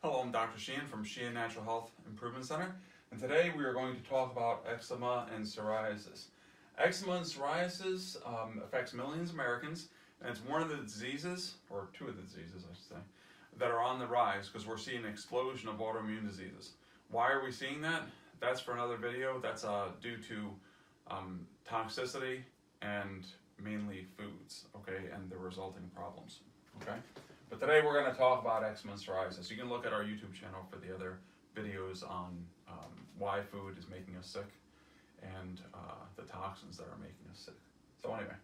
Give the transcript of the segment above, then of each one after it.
Hello, I'm Dr. Sheehan from Sheehan Natural Health Improvement Center, and today we are going to talk about eczema and psoriasis. Eczema and psoriasis affects millions of Americans, and it's one of the diseases, or two of the diseases I should say, that are on the rise because we're seeing an explosion of autoimmune diseases. Why are we seeing that? That's for another video. That's due to toxicity and mainly foods, okay, and the resulting problems, okay? But today we're going to talk about eczema and psoriasis. You can look at our YouTube channel for the other videos on why food is making us sick and the toxins that are making us sick. So anyway,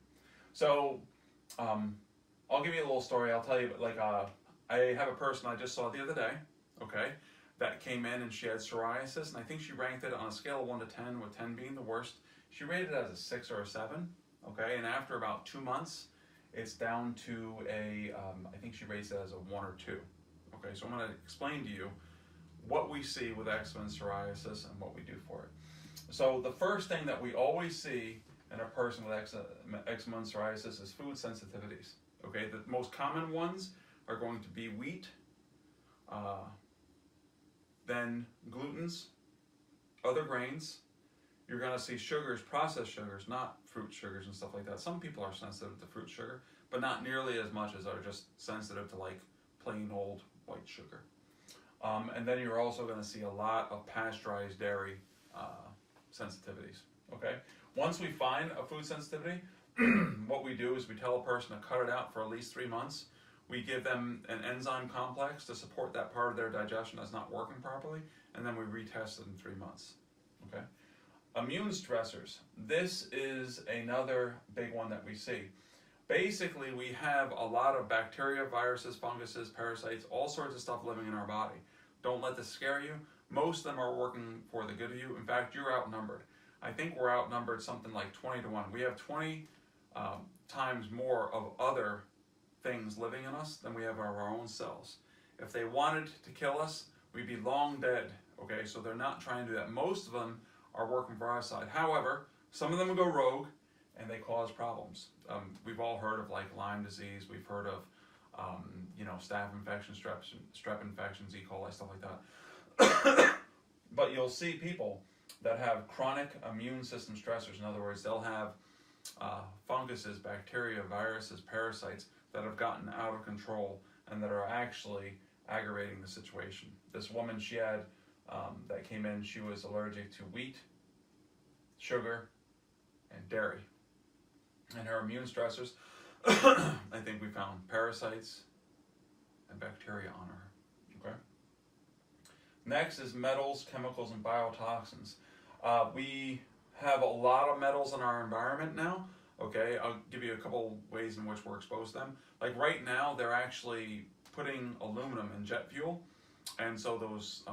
I'll give you a little story. I'll tell you, like, I have a person I just saw the other day, okay, that came in and she had psoriasis, and I think she ranked it on a scale of 1 to 10, with 10 being the worst. She rated it as a 6 or a 7, okay, and after about 2 months, it's down to a, I think she rates it as a 1 or 2. Okay, so I'm going to explain to you what we see with eczema and psoriasis and what we do for it. So the first thing that we always see in a person with eczema and psoriasis is food sensitivities. Okay, the most common ones are going to be wheat, then glutens, other grains. You're going to see sugars, processed sugars, not fruit sugars and stuff like that. Some people are sensitive to fruit sugar, but not nearly as much as are just sensitive to like plain old white sugar. And then you're also going to see a lot of pasteurized dairy sensitivities. Okay. Once we find a food sensitivity, what we do is we tell a person to cut it out for at least 3 months. We give them an enzyme complex to support that part of their digestion that's not working properly, and then we retest it in 3 months. Okay. Immune stressors. This is another big one that we see. Basically, we have a lot of bacteria, viruses, funguses, parasites, all sorts of stuff living in our body. Don't let this scare you. Most of them are working for the good of you. In fact, you're outnumbered. I think we're outnumbered something like 20 to 1. We have 20 times more of other things living in us than we have of our own cells. If they wanted to kill us, we'd be long dead. Okay, so they're not trying to do that. Most of them are working for our side. However, some of them will go rogue and they cause problems. We've all heard of like Lyme disease. We've heard of staph infections, strep infections, E. coli, stuff like that. But you'll see people that have chronic immune system stressors. In other words, they'll have funguses, bacteria, viruses, parasites that have gotten out of control and that are actually aggravating the situation. This woman, she had that came in, she was allergic to wheat, sugar, and dairy. And her immune stressors, I think we found parasites and bacteria on her. Okay. Next is metals, chemicals, and biotoxins. We have a lot of metals in our environment now. Okay, I'll give you a couple ways in which we're exposed to them. Like right now, they're actually putting aluminum in jet fuel. And so those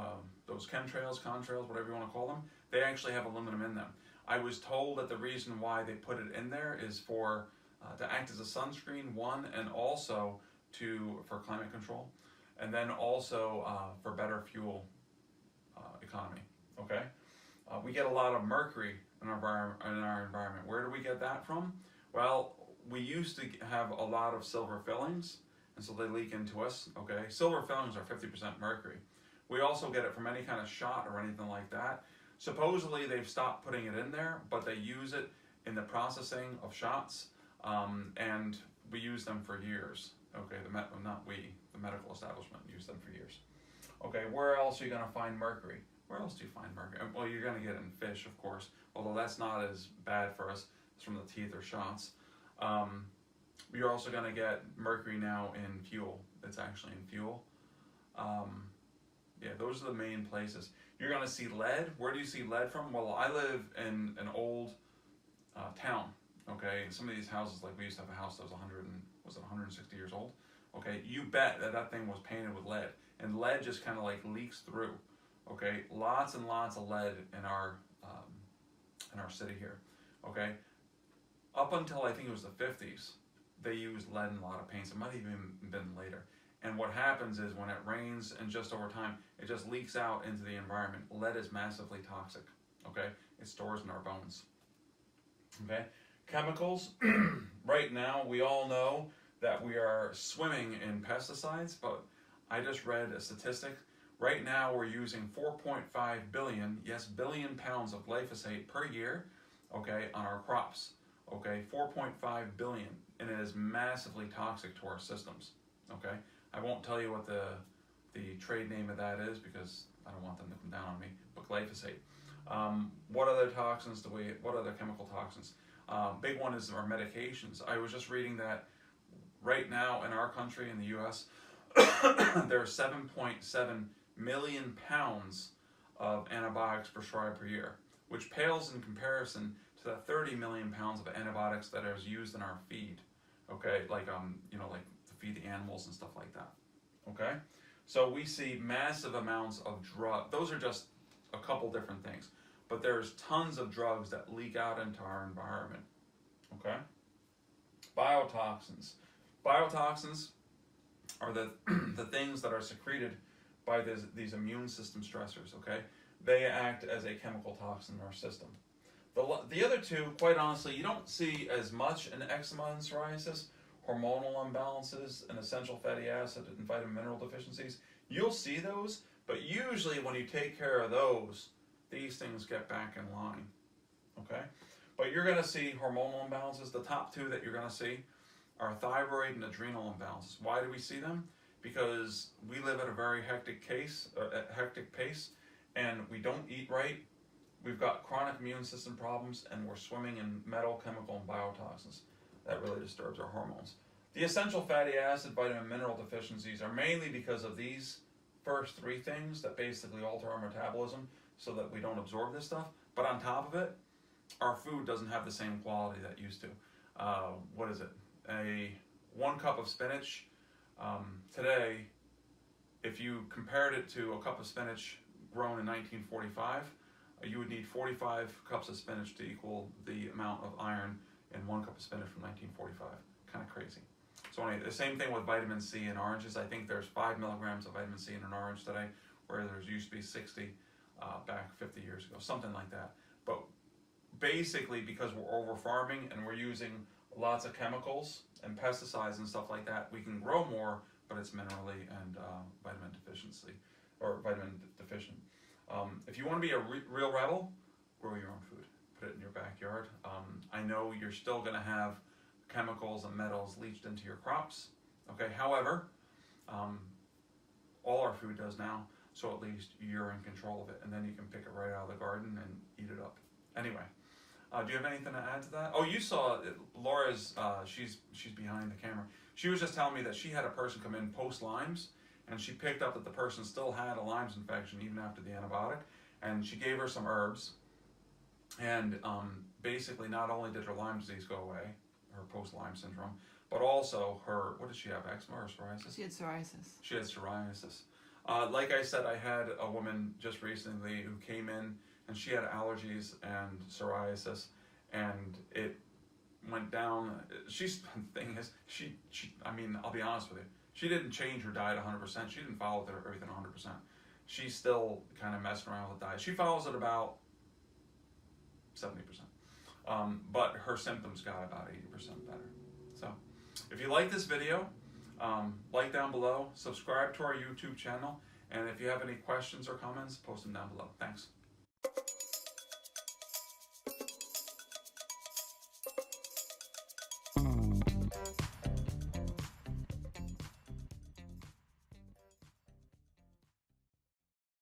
chemtrails, contrails, whatever you want to call them, they actually have aluminum in them. I was told that the reason why they put it in there is for to act as a sunscreen, one, and also for climate control, and then also for better fuel economy. Okay, we get a lot of mercury in our environment. Where do we get that from? Well, we used to have a lot of silver fillings, and so they leak into us. Okay, silver fillings are 50% mercury. We also get it from any kind of shot or anything like that. Supposedly they've stopped putting it in there, but they use it in the processing of shots, and we use them for years. Okay, the medical establishment used them for years. Okay, where else are you going to find mercury? Where else do you find mercury? Well, you're going to get it in fish, of course, although that's not as bad for us. It's from the teeth or shots. You're also going to get mercury now in fuel. It's actually in fuel. Yeah, those are the main places. You're going to see lead. Where do you see lead from? Well, I live in an old town, okay? Some of these houses, like we used to have a house that was 160 years old? Okay, you bet that thing was painted with lead. And lead just kind of like leaks through, okay? Lots and lots of lead in our city here, okay? Up until I think it was the 50s, they used lead in a lot of paints. It might have even been later. And what happens is when it rains and just over time, it just leaks out into the environment. Lead is massively toxic, okay? It stores in our bones, okay? Chemicals, right now we all know that we are swimming in pesticides, but I just read a statistic Right now we're using 4.5 billion, yes, billion pounds of glyphosate per year, okay, on our crops. Okay, 4.5 billion, and it is massively toxic to our systems. Okay, I won't tell you what the trade name of that is because I don't want them to come down on me. But glyphosate. What other toxins do we? What other chemical toxins? Big one is our medications. I was just reading that right now in our country, in the U.S., there are 7.7 million pounds of antibiotics prescribed per year, which pales in comparison to the 30 million pounds of antibiotics that is used in our feed. Okay, like like to feed the animals and stuff like that. Okay, so we see massive amounts of drug. Those are just a couple different things, but there's tons of drugs that leak out into our environment. Okay, biotoxins. Biotoxins are the the things that are secreted by these immune system stressors. Okay, they act as a chemical toxin in our system. The other two, quite honestly, you don't see as much in eczema and psoriasis. Hormonal imbalances and essential fatty acid and vitamin mineral deficiencies. You'll see those, but usually when you take care of those, these things get back in line. Okay? But you're going to see hormonal imbalances. The top two that you're going to see are thyroid and adrenal imbalances. Why do we see them? Because we live at a very hectic pace, and we don't eat right. We've got chronic immune system problems, and we're swimming in metal, chemical, and biotoxins. That really disturbs our hormones. The essential fatty acid, vitamin, mineral deficiencies are mainly because of these first three things that basically alter our metabolism so that we don't absorb this stuff. But on top of it, our food doesn't have the same quality that it used to. What is it? 1 cup of spinach today, if you compared it to a cup of spinach grown in 1945, you would need 45 cups of spinach to equal the amount of iron in 1 cup of spinach from 1945. Kind of crazy. So anyway, the same thing with vitamin C in oranges. I think there's 5 milligrams of vitamin C in an orange today, where there used to be 60 back 50 years ago, something like that. But basically, because we're over farming and we're using lots of chemicals and pesticides and stuff like that, we can grow more, but it's minerally and vitamin deficiency or vitamin deficient. If you want to be a real rebel, grow your own food. Put it in your backyard. I know you're still going to have chemicals and metals leached into your crops. Okay. However, all our food does now, so at least you're in control of it, and then you can pick it right out of the garden and eat it up. Anyway, do you have anything to add to that? Oh, you saw Laura's. She's behind the camera. She was just telling me that she had a person come in post Lyme's, and she picked up that the person still had a Lyme's infection even after the antibiotic, and she gave her some herbs. And basically, not only did her Lyme disease go away, her post-Lyme syndrome, but also her, what did she have, eczema or psoriasis? She had psoriasis. She had psoriasis. Like I said, I had a woman just recently who came in, and she had allergies and psoriasis, and it went down. The thing is, I mean, I'll be honest with you, she didn't change her diet 100%. She didn't follow everything 100%. She's still kind of messing around with the diet. She follows it about 70%. But her symptoms got about 80% better. So if you like this video, like down below, subscribe to our YouTube channel, and if you have any questions or comments, post them down below. Thanks.